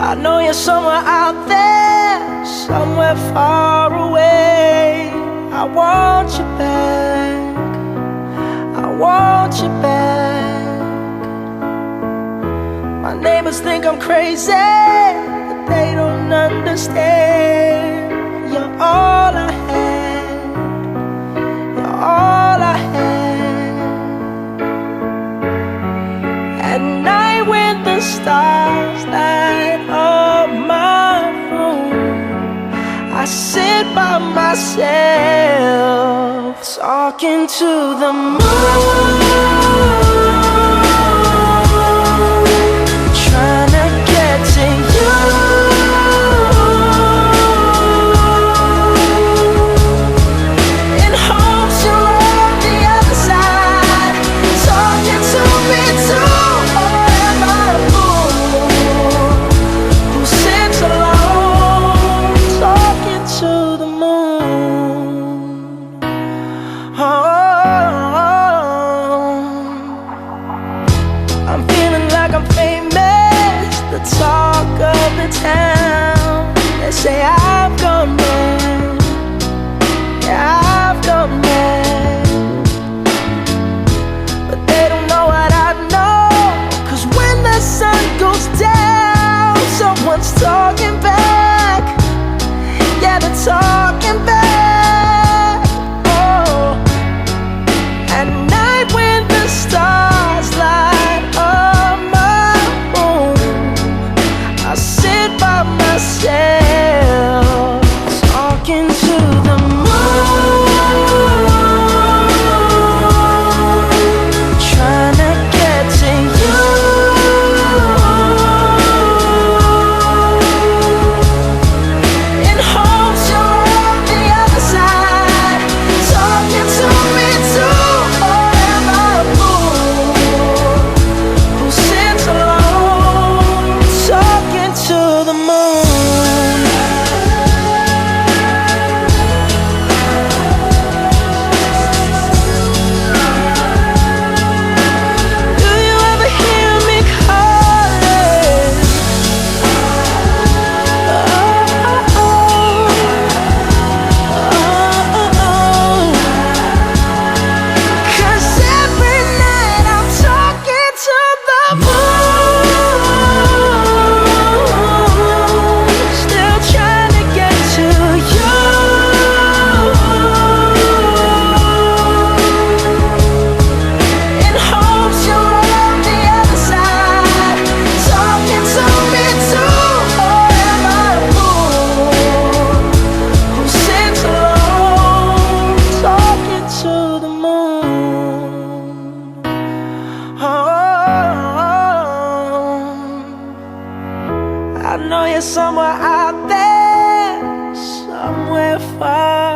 I know you're somewhere out there, somewhere far away. I want you back, I want you back. My neighbors think I'm crazy, but they don't understand. You're all I had, you're all I had. At night when the stars light up my room, I sit by myself talking to the moon, trying to get to you. In hopes you're on the other side, talking to me too. Or am I a fool who sits alone, talking to the moon? Oh, I'm feeling like I'm famous, the talk of the town. They say I've gone mad, yeah, I've gone mad. But they don't know what I know, 'cause when the sun goes down, someone's talking back. Yeah, they're talking back. Oh, at night when the stars light up my room, I sit by myself talking to the moon, trying to get to you. In hopes you're on the other side, talking to me too. Or am I a fool who sits alone, talking to the moon? Do you ever hear me calling? Oh, oh, oh, oh. 'Cause every night I'm talking to the moon, still trying to get to you. In hopes you're on the other side, talking to me too. Or am I a fool who sits alone, talking to the moon? Oh, I know you're somewhere out there, somewhere far